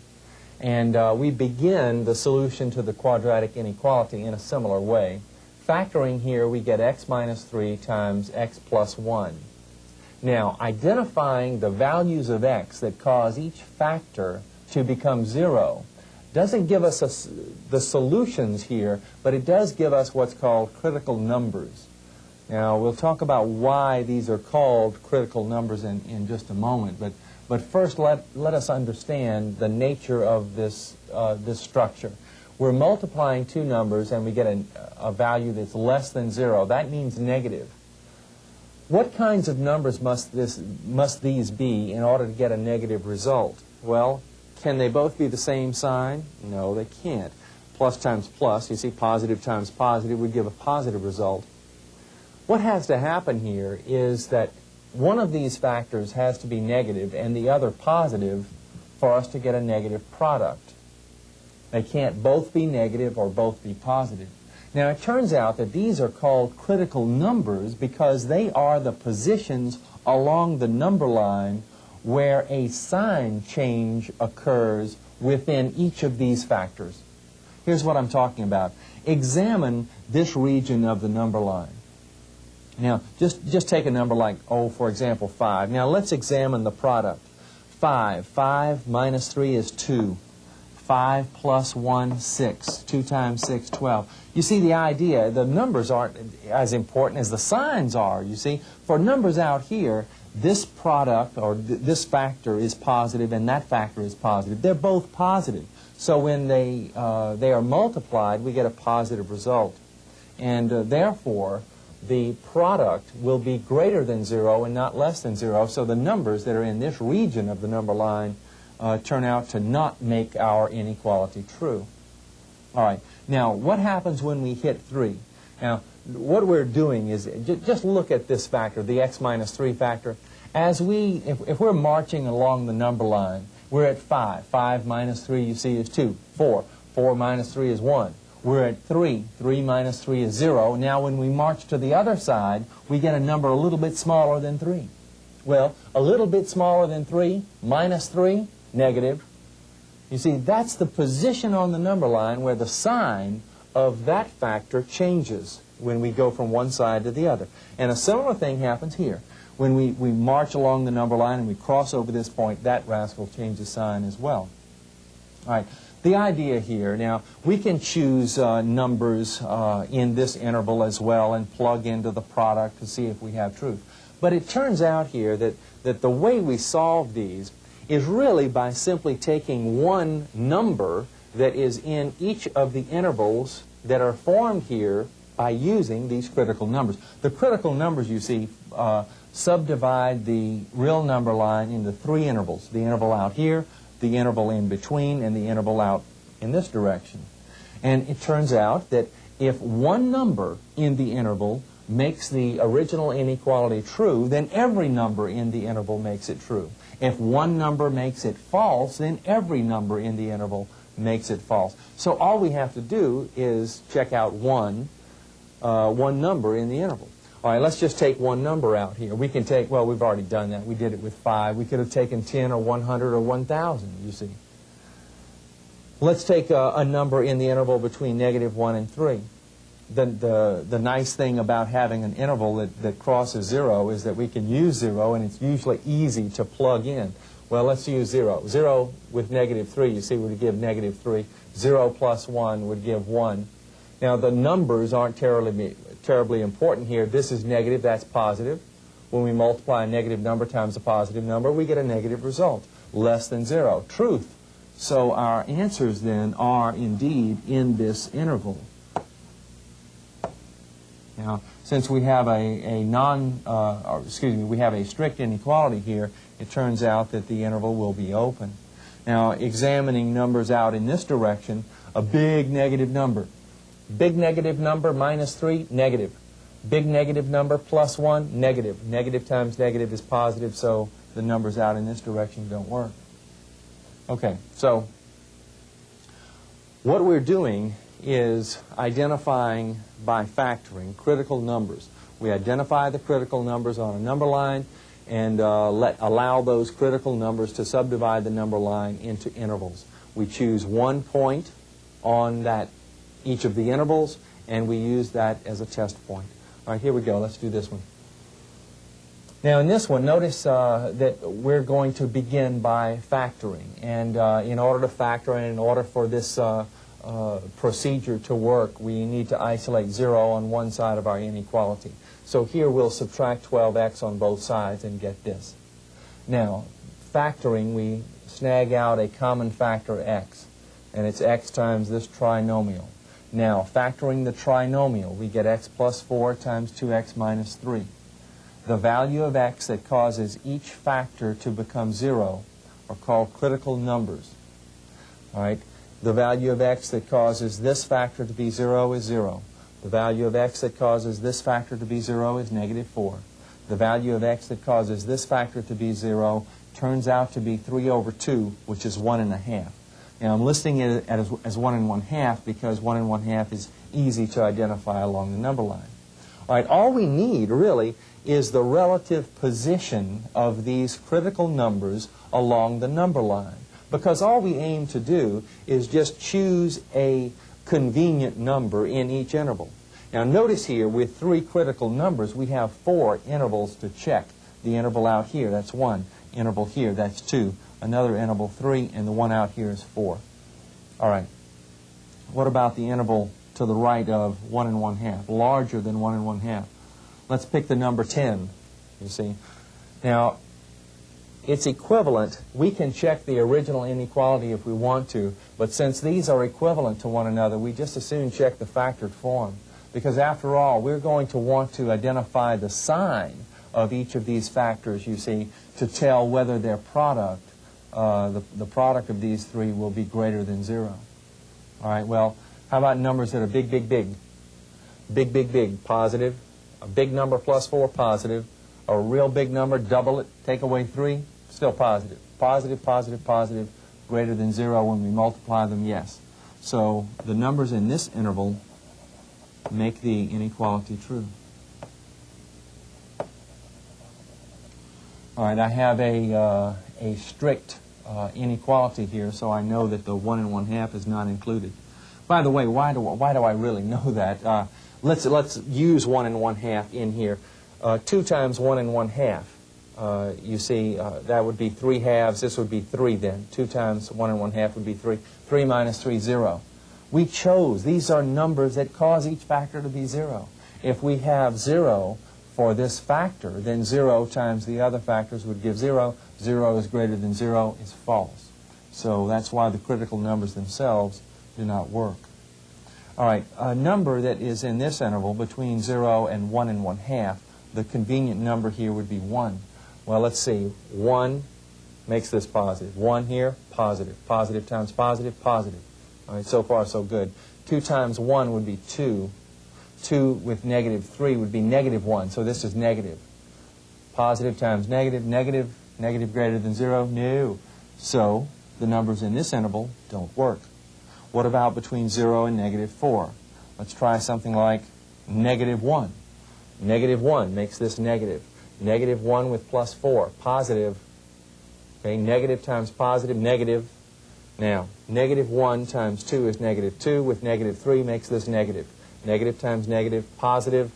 And we begin the solution to the quadratic inequality in a similar way. Factoring here, we get x minus 3 times x plus 1. Now, identifying the values of x that cause each factor to become 0 doesn't give us the solutions here, but it does give us what's called critical numbers. Now, we'll talk about why these are called critical numbers in just a moment, but first let us understand the nature of this structure. We're multiplying two numbers and we get a value that's less than 0. That means negative. What kinds of numbers must these be in order to get a negative result? Well, can they both be the same sign? No, they can't. Plus times plus, you see, positive times positive would give a positive result. What has to happen here is that one of these factors has to be negative and the other positive for us to get a negative product. They can't both be negative or both be positive. Now, it turns out that these are called critical numbers because they are the positions along the number line where a sign change occurs within each of these factors. Here's what I'm talking about. Examine this region of the number line. Now, just take a number like, for example, 5. Now, let's examine the product. 5. 5 minus 3 is 2. 5 plus 1, 6. 2 times 6, 12. You see the idea, the numbers aren't as important as the signs are, you see. For numbers out here, this product or this factor is positive and that factor is positive. They're both positive. So when they are multiplied, we get a positive result. And therefore, the product will be greater than 0 and not less than 0. So the numbers that are in this region of the number line turn out to not make our inequality true. All right. Now, what happens when we hit 3? Now, what we're doing is, just look at this factor, the x minus 3 factor. If we're marching along the number line, we're at 5. 5 minus 3, you see, is 2. 4. 4 minus 3 is 1. We're at 3. 3 minus 3 is 0. Now, when we march to the other side, we get a number a little bit smaller than 3. Well, a little bit smaller than 3, minus 3, negative. You see, that's the position on the number line where the sign of that factor changes when we go from one side to the other. And a similar thing happens here. When we march along the number line and we cross over this point, that rascal changes sign as well. All right. The idea here, now, we can choose numbers in this interval as well and plug into the product to see if we have truth. But it turns out here that the way we solve these is really by simply taking one number that is in each of the intervals that are formed here by using these critical numbers. The critical numbers, you see, subdivide the real number line into 3 intervals. The interval out here, the interval in between, and the interval out in this direction. And it turns out that if one number in the interval makes the original inequality true, then every number in the interval makes it true. If one number makes it false, then every number in the interval makes it false. So all we have to do is check out one number in the interval. All right, let's just take one number out here. We can take, well, we've already done that. We did it with 5. We could have taken 10 or 100 or 1,000, you see. Let's take a number in the interval between -1 and 3. the nice thing about having an interval that crosses 0 is that we can use 0, and it's usually easy to plug in. Well, let's use 0. 0 with -3, you see, would give -3. 0 plus 1 would give 1. Now, the numbers aren't terribly important here. This is negative, that's positive. When we multiply a negative number times a positive number, we get a negative result, less than 0. Truth. So our answers then are indeed in this interval. Now, since we have we have a strict inequality here, it turns out that the interval will be open. Now, examining numbers out in this direction, a big negative number. Big negative number, -3, negative. Big negative number, +1, negative. Negative times negative is positive, so the numbers out in this direction don't work. Okay, so what we're doing is identifying by factoring critical numbers. We identify the critical numbers on a number line and allow those critical numbers to subdivide the number line into intervals. We choose one point on each of the intervals, and we use that as a test point. All right, here we go. Let's do this one. Now, in this one, notice that we're going to begin by factoring. And in order to factor and in order for this procedure to work, we need to isolate 0 on one side of our inequality. So here we'll subtract 12x on both sides and get this. Now, factoring, we snag out a common factor x, and it's x times this trinomial. Now, factoring the trinomial, we get x plus 4 times 2x minus 3. The value of x that causes each factor to become 0 are called critical numbers. All right? The value of x that causes this factor to be 0 is 0. The value of x that causes this factor to be 0 is -4. The value of x that causes this factor to be 0 turns out to be 3/2, which is 1.5. Now, I'm listing it as 1.5 because 1.5 is easy to identify along the number line. All right, all we need, really, is the relative position of these critical numbers along the number line. Because all we aim to do is just choose a convenient number in each interval. Now, notice here, with 3 critical numbers, we have 4 intervals to check. The interval out here, that's 1. Interval here, that's 2. Another interval, 3, and the one out here is 4. All right. What about the interval to the right of 1.5, larger than 1.5? Let's pick the number 10, you see. Now, it's equivalent. We can check the original inequality if we want to, but since these are equivalent to one another, we just as soon check the factored form. Because after all, we're going to want to identify the sign of each of these factors, you see, to tell whether their product, the product of these 3 will be greater than 0. All right, well, how about numbers that are big, big, big? Big, big, big, positive. A big number plus 4, positive. A real big number, double it, take away 3, still positive. Positive, positive, positive, greater than 0 when we multiply them, yes. So the numbers in this interval make the inequality true. All right, I have a strict inequality here, so I know that the 1.5 is not included. By the way, why do I really know that? Let's use 1.5 in here. 2 times 1.5. You see, that would be 3 halves. This would be 3 then. 2 times 1.5 would be 3. 3 minus 3, 0. We chose. These are numbers that cause each factor to be 0. If we have 0 for this factor, then 0 times the other factors would give 0. 0 is greater than 0 is false. So that's why the critical numbers themselves do not work. All right, a number that is in this interval between 0 and 1.5, the convenient number here would be 1. Well, let's see. 1 makes this positive. 1 here, positive. Positive times positive, positive. All right, so far so good. 2 times 1 would be 2. 2 with -3 would be -1, so this is negative. Positive times negative, negative, negative greater than 0, no. So the numbers in this interval don't work. What about between 0 and -4? Let's try something like -1. -1 makes this negative. -1 with plus 4, positive. Okay, negative times positive, negative. Now, -1 times 2 is -2 with -3 makes this negative. Negative times negative, positive,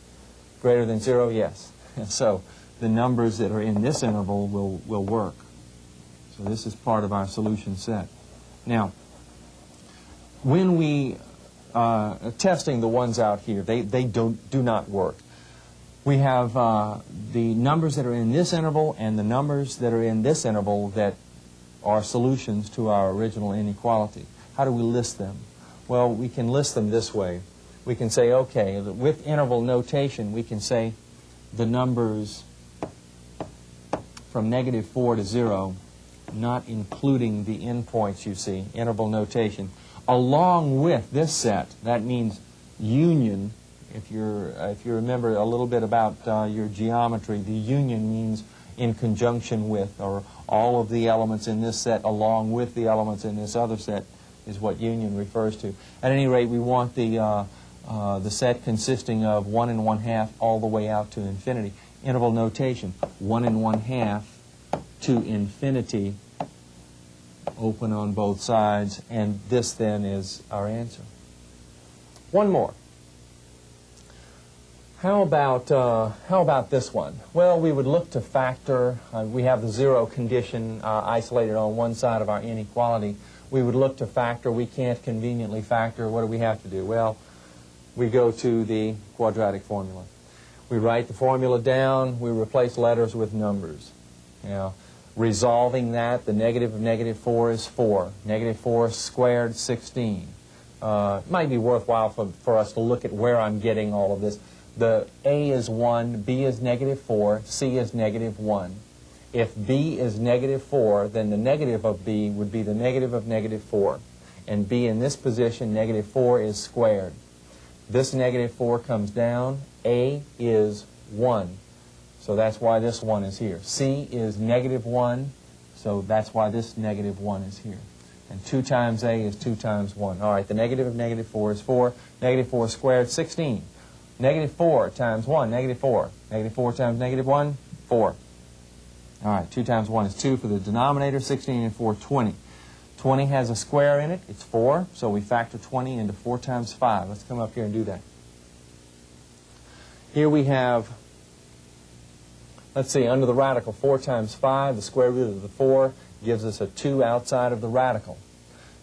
greater than 0, yes. And so the numbers that are in this interval will work. So this is part of our solution set. Now, when we testing the ones out here, they do not work. We have the numbers that are in this interval and the numbers that are in this interval that are solutions to our original inequality. How do we list them? Well, we can list them this way. We can say, okay, with interval notation, we can say the numbers from -4 to 0, not including the endpoints, you see, interval notation, along with this set. That means union. If you remember a little bit about your geometry, the union means in conjunction with, or all of the elements in this set along with the elements in this other set is what union refers to. At any rate, we want the set consisting of 1 and 1/2 all the way out to infinity. Interval notation, 1 and 1/2 to infinity, open on both sides, and this then is our answer. One more. How about this one? Well, we would look to factor. We have the 0 condition isolated on one side of our inequality. We would look to factor. We can't conveniently factor. What do we have to do? Well, we go to the quadratic formula. We write the formula down. We replace letters with numbers. Now, resolving that, the negative of -4 is 4. -4 squared, 16. It might be worthwhile for us to look at where I'm getting all of this. The A is 1, B is -4, C is -1. If B is -4, then the negative of B would be the negative of -4. And B in this position, -4 is squared. This -4 comes down. A is 1. So that's why this 1 is here. C is -1, so that's why this -1 is here. And 2 times A is 2 times 1. All right, the negative of -4 is 4. -4 squared, 16. -4 times 1, -4. -4 times -1, 4. All right, 2 times 1 is 2 for the denominator, 16 and 4, 20. 20 has a square in it, it's 4, so we factor 20 into 4 times 5. Let's come up here and do that. Here we have, let's see, under the radical, 4 times 5, the square root of the 4 gives us a 2 outside of the radical.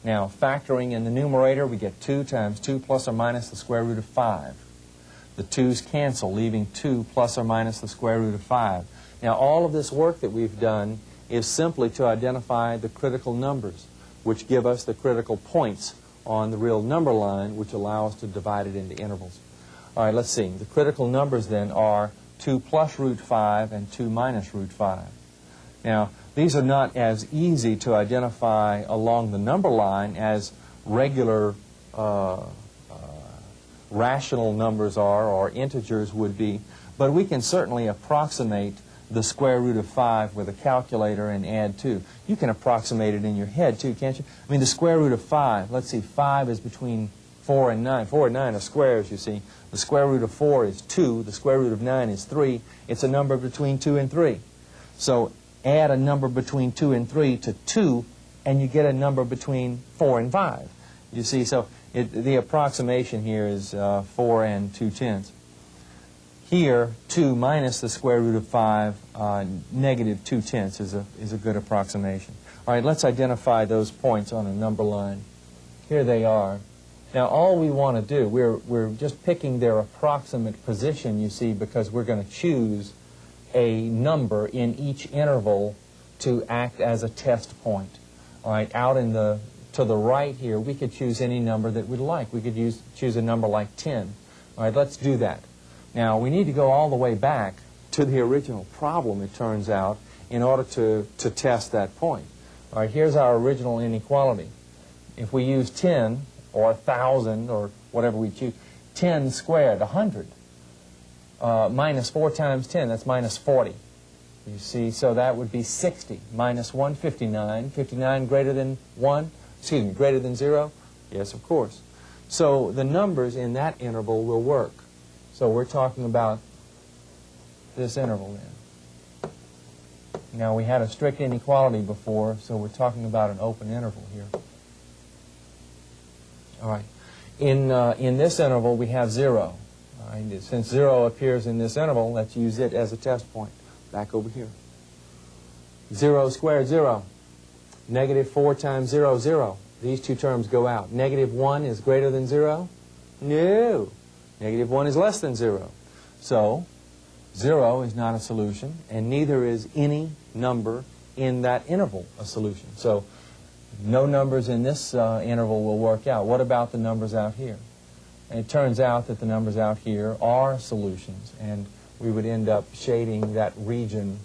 Now, factoring in the numerator, we get 2 times 2 plus or minus the square root of 5. The 2's cancel, leaving 2 plus or minus the square root of 5. Now, all of this work that we've done is simply to identify the critical numbers, which give us the critical points on the real number line, which allow us to divide it into intervals. All right, let's see. The critical numbers then are 2 plus root 5 and 2 minus root 5. Now, these are not as easy to identify along the number line as regular rational numbers are, or integers would be, but we can certainly approximate the square root of 5 with a calculator and add 2. You can approximate it in your head too, can't you? I mean, the square root of 5, let's see, 5 is between 4 and 9. 4 and 9 are squares, you see. The square root of 4 is 2. The square root of 9 is 3. It's a number between 2 and 3. So add a number between 2 and 3 to 2, and you get a number between 4 and 5. You see, so the approximation here is 4 and 2/10. Here, 2 minus the square root of 5, negative 2/10 is a good approximation. All right, let's identify those points on a number line. Here they are. Now, all we want to do, we're just picking their approximate position, you see, because we're going to choose a number in each interval to act as a test point. All right, out in the to the right here, we could choose any number that we'd like. We could choose a number like 10. All right, let's do that. Now, we need to go all the way back to the original problem, it turns out, in order to test that point. All right, here's our original inequality. If we use 10, or 1,000, or whatever we choose, 10 squared, 100, minus 4 times 10, that's minus 40. You see, so that would be 60. Minus 1, 59. 59 greater than 1? Excuse me, greater than 0? Yes, of course. So the numbers in that interval will work. So we're talking about this interval then. Now, we had a strict inequality before, so we're talking about an open interval here. All right. In this interval, we have 0. All right? Since 0 appears in this interval, let's use it as a test point. Back over here. 0 squared, 0. Negative 4 times 0, 0. These two terms go out. Negative 1 is greater than 0? No. Negative 1 is less than 0. So 0 is not a solution, and neither is any number in that interval a solution. So no numbers in this interval will work out. What about the numbers out here? And it turns out that the numbers out here are solutions, and we would end up shading that region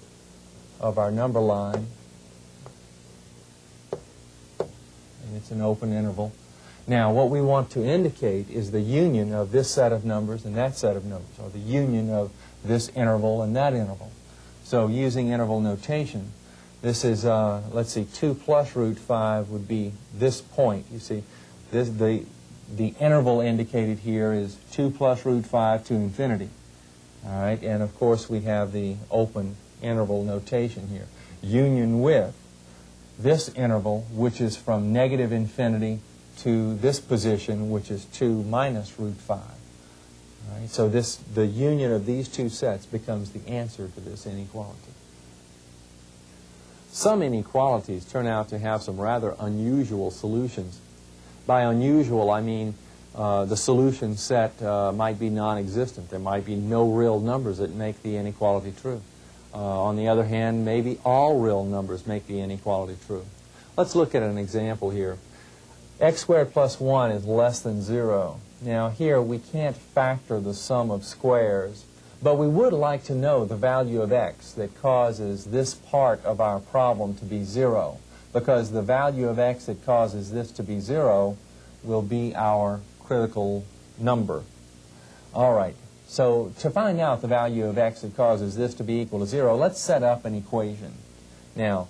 of our number line. And it's an open interval. Now, what we want to indicate is the union of this set of numbers and that set of numbers, or the union of this interval and that interval. So using interval notation, this is, let's see, 2 plus root 5 would be this point. You see, the interval indicated here is 2 plus root 5 to infinity. All right, and of course we have the open interval notation here. Union with this interval, which is from negative infinity to this position, which is 2 minus root 5. All right, so the union of these two sets becomes the answer to this inequality. Some inequalities turn out to have some rather unusual solutions. By unusual, I mean the solution set might be non-existent. There might be no real numbers that make the inequality true. On the other hand, maybe all real numbers make the inequality true. Let's look at an example here. X squared plus 1 is less than 0. Now here we can't factor the sum of squares, but we would like to know the value of x that causes this part of our problem to be 0, because the value of x that causes this to be 0 will be our critical number. All right, so to find out the value of x that causes this to be equal to 0, let's set up an equation. Now,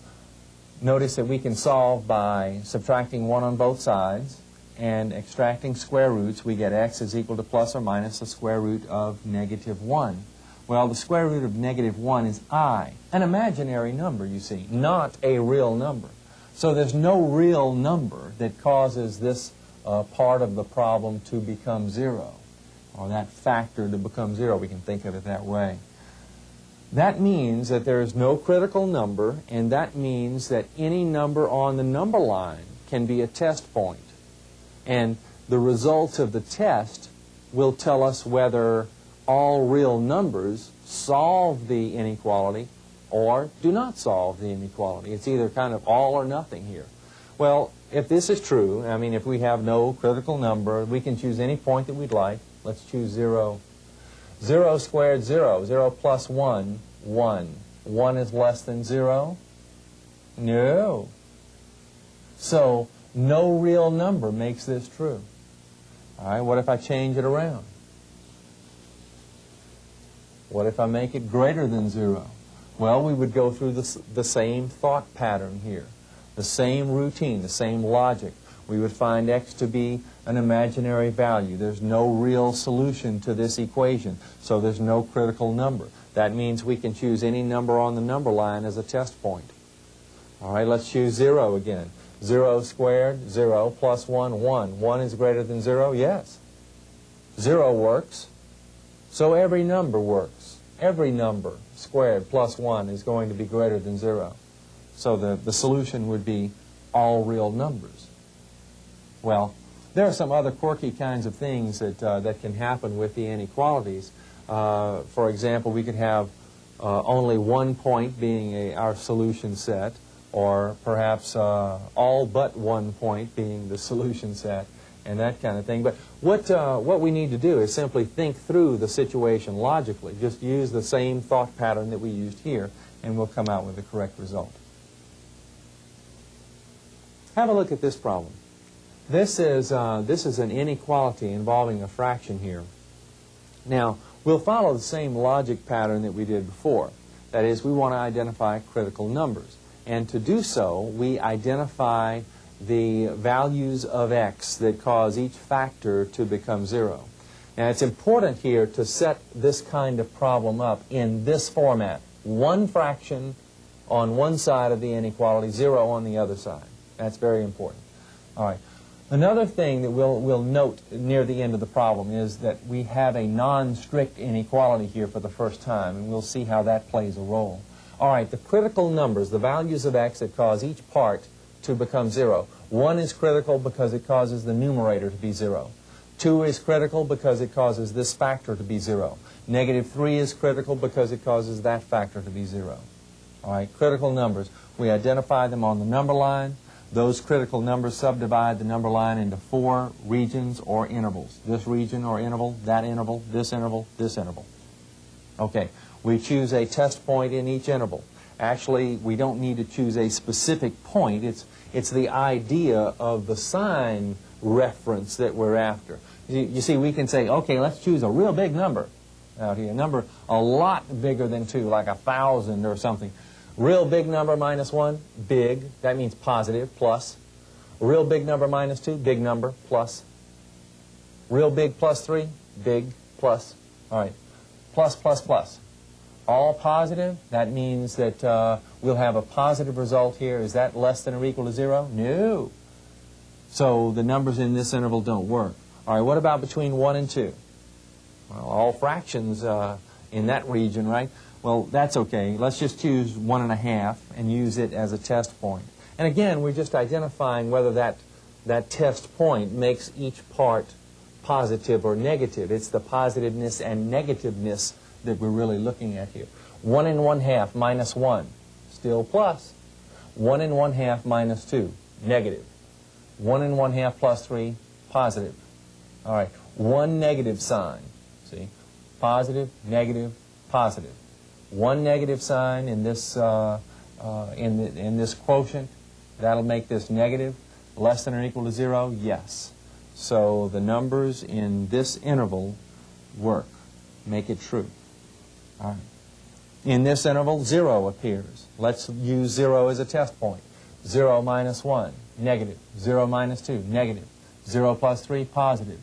notice that we can solve by subtracting 1 on both sides and extracting square roots. We get x is equal to plus or minus the square root of negative 1. Well, the square root of negative 1 is I, an imaginary number, you see, not a real number. So there's no real number that causes this part of the problem to become 0, or that factor to become 0. We can think of it that way. That means that there is no critical number, and that means that any number on the number line can be a test point. And the results of the test will tell us whether all real numbers solve the inequality or do not solve the inequality. It's either kind of all or nothing here. Well, if this is true, I mean, if we have no critical number, we can choose any point that we'd like. Let's choose 0. 0 squared, 0. 0 plus 1, 1. 1 is less than 0? No. So, no real number makes this true. All right, what if I change it around? What if I make it greater than 0? Well, we would go through the same thought pattern here, the same routine, the same logic. We would find x to be an imaginary value. There's no real solution to this equation, so there's no critical number. That means we can choose any number on the number line as a test point. All right, let's choose 0 again. 0 squared, 0, plus 1, 1. 1 is greater than 0? Yes. 0 works, so every number works. Every number squared plus 1 is going to be greater than 0. So the solution would be all real numbers. Well, there are some other quirky kinds of things that can happen with the inequalities. For example, we could have only one point being our solution set, or perhaps all but one point being the solution set, and that kind of thing. But what we need to do is simply think through the situation logically. Just use the same thought pattern that we used here, and we'll come out with the correct result. Have a look at this problem. This is an inequality involving a fraction here. Now, we'll follow the same logic pattern that we did before. That is, we want to identify critical numbers. And to do so, we identify the values of x that cause each factor to become 0. Now, it's important here to set this kind of problem up in this format. One fraction on one side of the inequality, 0 on the other side. That's very important. All right. Another thing that we'll note near the end of the problem is that we have a non-strict inequality here for the first time, and we'll see how that plays a role. All right, the critical numbers, the values of x that cause each part to become 0. 1 is critical because it causes the numerator to be 0. 2 is critical because it causes this factor to be 0. Negative 3 is critical because it causes that factor to be 0. All right, critical numbers. We identify them on the number line. Those critical numbers subdivide the number line into 4 regions or intervals. This region or interval, that interval, this interval, this interval. Okay, we choose a test point in each interval. Actually, we don't need to choose a specific point. It's the idea of the sign reference that we're after. You see, we can say, okay, let's choose a real big number out here, a number a lot bigger than 2, like 1,000 or something. Real big number minus 1, big. That means positive, plus. Real big number minus 2, big number, plus. Real big plus 3, big, plus. All right, plus, plus, plus. All positive, that means that we'll have a positive result here. Is that less than or equal to 0? No. So the numbers in this interval don't work. All right, what about between 1 and 2? Well, all fractions in that region, right? Well, that's okay. Let's just choose 1.5 and use it as a test point. And again, we're just identifying whether that test point makes each part positive or negative. It's the positiveness and negativeness that we're really looking at here. 1 and 1/2 minus 1, still plus. 1 and 1/2 minus 2, negative. 1 and 1/2 plus 3, positive. All right, one negative sign. See, positive, negative, positive. One negative sign in this in this quotient, that'll make this negative. Less than or equal to 0, yes. So the numbers in this interval work. Make it true. All right. In this interval, 0 appears. Let's use 0 as a test point. 0 minus 1, negative. 0 minus 2, negative. 0 plus 3, positive.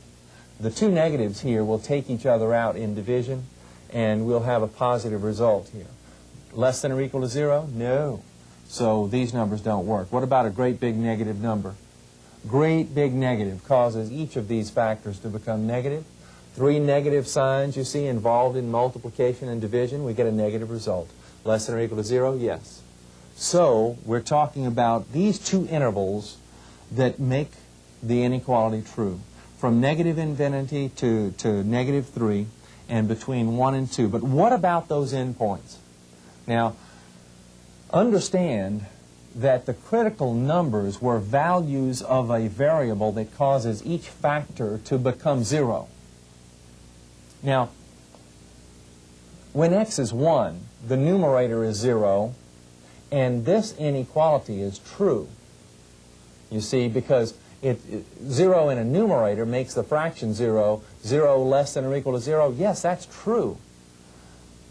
The two negatives here will take each other out in division, and we'll have a positive result here. Less than or equal to 0? No. So these numbers don't work. What about a great big negative number? Great big negative causes each of these factors to become negative. 3 negative signs, you see, involved in multiplication and division, we get a negative result. Less than or equal to 0? Yes. So we're talking about these two intervals that make the inequality true. From negative infinity to negative 3, and between 1 and 2. But what about those endpoints? Now, understand that the critical numbers were values of a variable that causes each factor to become 0. Now, when x is 1, the numerator is 0, and this inequality is true. You see, because 0 in a numerator makes the fraction 0. 0 less than or equal to 0, yes, that's true.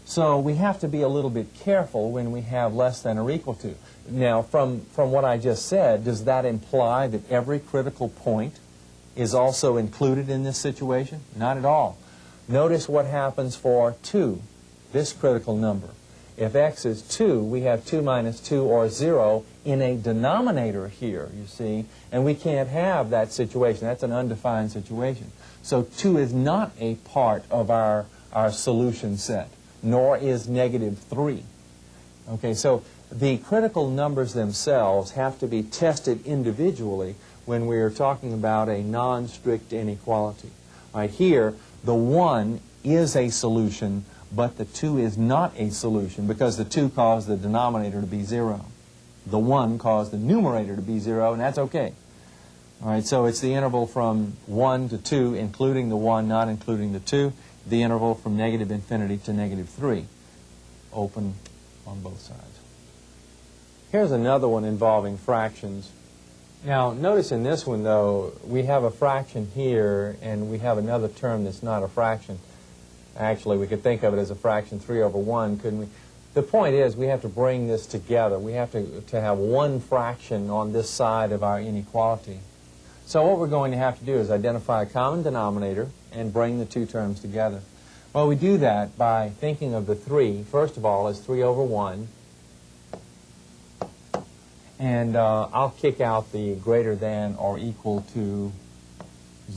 So we have to be a little bit careful when we have less than or equal to. Now, from what I just said, does that imply that every critical point is also included in this situation? Not at all. Notice what happens for 2, this critical number. If x is 2, we have 2 minus 2, or 0, in a denominator here, you see, and we can't have that situation. That's an undefined situation. So 2 is not a part of our solution set, nor is negative 3. Okay, so the critical numbers themselves have to be tested individually when we are talking about a non-strict inequality. Right here, the 1 is a solution, but the 2 is not a solution because the 2 caused the denominator to be 0. The 1 caused the numerator to be 0, and that's okay. All right, so it's the interval from 1 to 2, including the 1, not including the 2. The interval from negative infinity to negative 3, open on both sides. Here's another one involving fractions. Now, notice in this one, though, we have a fraction here, and we have another term that's not a fraction. Actually, we could think of it as a fraction 3 over 1, couldn't we? The point is we have to bring this together. We have to have one fraction on this side of our inequality. So what we're going to have to do is identify a common denominator and bring the two terms together. Well, we do that by thinking of the 3, first of all, as 3 over 1. And I'll kick out the greater than or equal to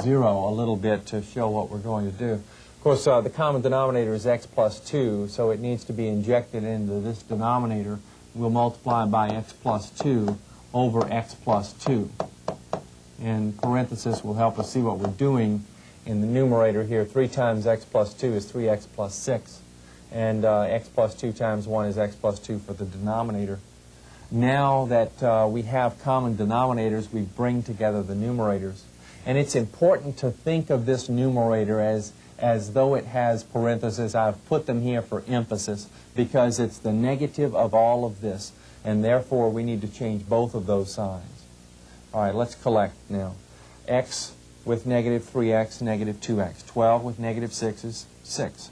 0 a little bit to show what we're going to do. Of course, the common denominator is x plus 2, so it needs to be injected into this denominator. We'll multiply by x plus 2 over x plus 2. And parenthesis will help us see what we're doing in the numerator here. 3 times x plus 2 is 3x plus 6. And x plus 2 times 1 is x plus 2 for the denominator. Now that we have common denominators, we bring together the numerators. And it's important to think of this numerator as though it has parentheses. I've put them here for emphasis because it's the negative of all of this. And therefore, we need to change both of those signs. All right, let's collect now. X with negative 3x, negative 2x. 12 with negative 6 is 6.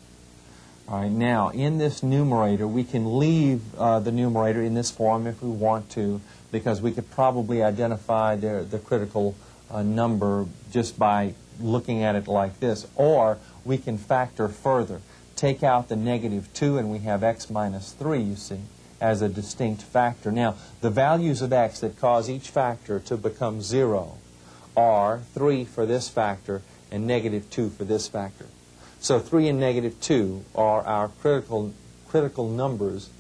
All right, now, in this numerator, we can leave the numerator in this form if we want to, because we could probably identify the critical number just by looking at it like this. Or we can factor further. Take out the negative 2, and we have x minus 3, you see, as a distinct factor. Now, the values of x that cause each factor to become 0 are 3 for this factor and negative 2 for this factor. So 3 and negative 2 are our critical numbers,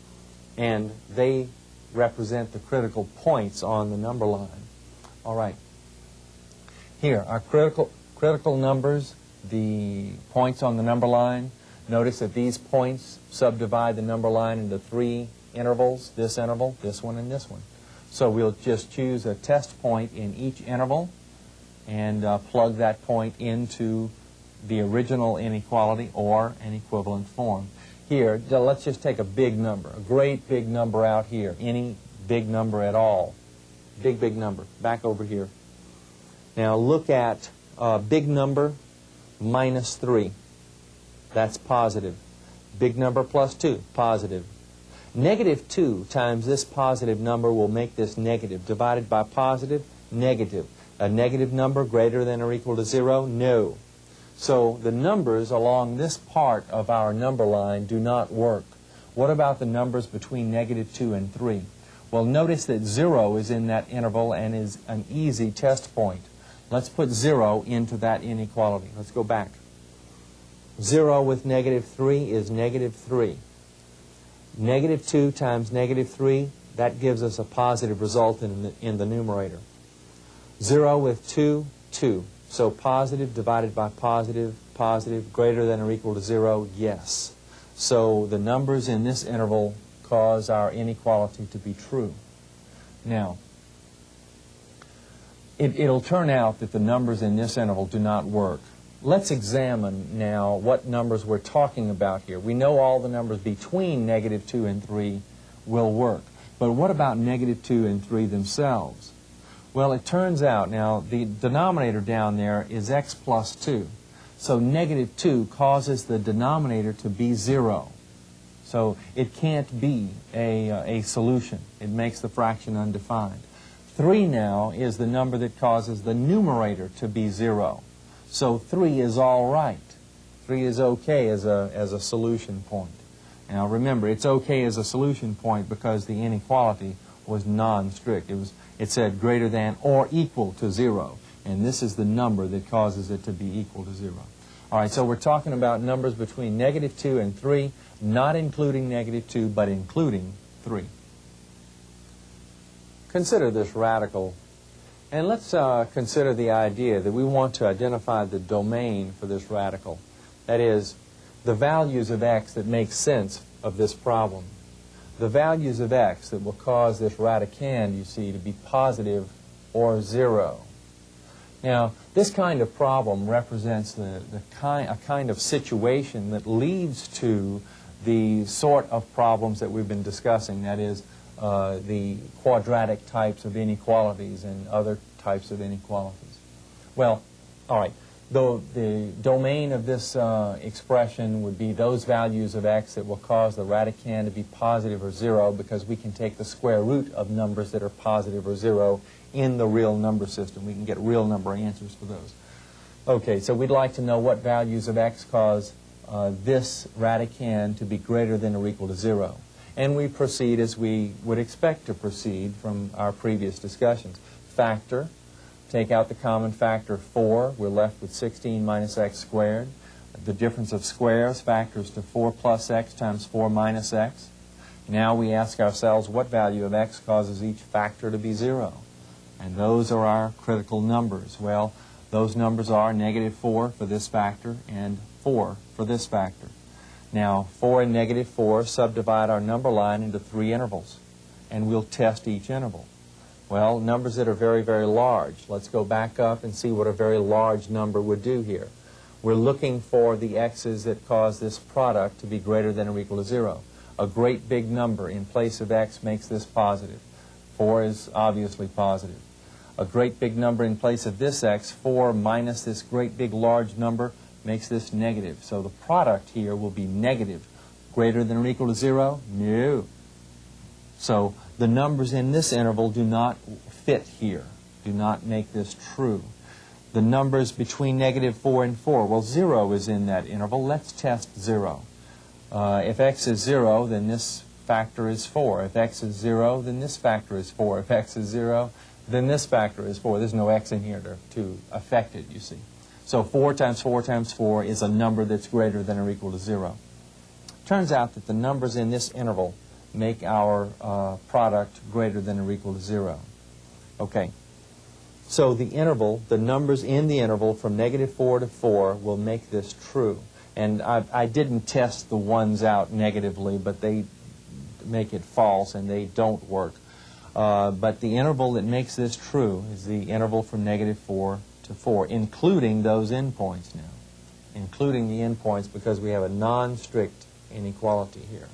and they represent the critical points on the number line. All right. Here, our critical numbers, the points on the number line. Notice that these points subdivide the number line into 3 intervals, this interval, this one, and this one. So we'll just choose a test point in each interval and plug that point into the original inequality or an equivalent form. Here, let's just take a big number, a great big number out here, any big number at all. Big number, back over here. Now look at big number minus 3. That's positive. Big number plus 2, positive. Negative 2 times this positive number will make this negative. Divided by positive, negative. A negative number greater than or equal to 0? No. So the numbers along this part of our number line do not work. What about the numbers between negative 2 and 3? Well, notice that 0 is in that interval and is an easy test point. Let's put 0 into that inequality. Let's go back. 0 with negative 3 is negative 3. Negative 2 times negative 3, that gives us a positive result in the numerator. 0 with 2, 2. So positive divided by positive, positive, greater than or equal to 0, yes. So the numbers in this interval cause our inequality to be true. Now, it'll turn out that the numbers in this interval do not work. Let's examine now what numbers we're talking about here. We know all the numbers between negative 2 and 3 will work. But what about negative 2 and 3 themselves? Well, it turns out, now, the denominator down there is x plus 2. So negative 2 causes the denominator to be 0. So it can't be a solution. It makes the fraction undefined. 3 now is the number that causes the numerator to be 0. So 3 is all right. 3 is okay as a solution point. Now remember, it's okay as a solution point because the inequality was non-strict. It said greater than or equal to 0. And this is the number that causes it to be equal to 0. All right, so we're talking about numbers between negative 2 and 3, not including negative 2, but including 3. Consider this radical. And let's consider the idea that we want to identify the domain for this radical. That is, the values of x that make sense of this problem. The values of x that will cause this radicand, you see, to be positive or 0. Now, this kind of problem represents a kind of situation that leads to the sort of problems that we've been discussing, that is, the quadratic types of inequalities and other types of inequalities. Well, all right, though the domain of this expression would be those values of x that will cause the radicand to be positive or 0, because we can take the square root of numbers that are positive or 0 in the real number system. We can get real number answers for those. Okay, so we'd like to know what values of x cause this radicand to be greater than or equal to 0. And we proceed as we would expect to proceed from our previous discussions. Factor, take out the common factor 4, we're left with 16 minus x squared. The difference of squares factors to 4 plus x times 4 minus x. Now we ask ourselves what value of x causes each factor to be 0. And those are our critical numbers. Well, those numbers are negative 4 for this factor and 4 for this factor. Now, 4 and negative 4 subdivide our number line into 3 intervals, and we'll test each interval. Well, numbers that are very, very large. Let's go back up and see what a very large number would do here. We're looking for the x's that cause this product to be greater than or equal to 0. A great big number in place of x makes this positive. 4 is obviously positive. A great big number in place of this x, 4 minus this great big large number, makes this negative. So the product here will be negative. Greater than or equal to 0? No. So the numbers in this interval do not fit here, do not make this true. The numbers between negative 4 and 4, well, 0 is in that interval. Let's test 0. If x is 0, then this factor is 4. If x is 0, then this factor is 4. If x is 0, then this factor is 4. There's no x in here to affect it, you see. So 4 times 4 times 4 is a number that's greater than or equal to 0. Turns out that the numbers in this interval make our product greater than or equal to 0. Okay. So the interval, the numbers in the interval from negative 4 to 4 will make this true. And I didn't test the ones out negatively, but they make it false and they don't work. But the interval that makes this true is the interval from negative 4 to 4, including those endpoints now. Including the endpoints because we have a non-strict inequality here.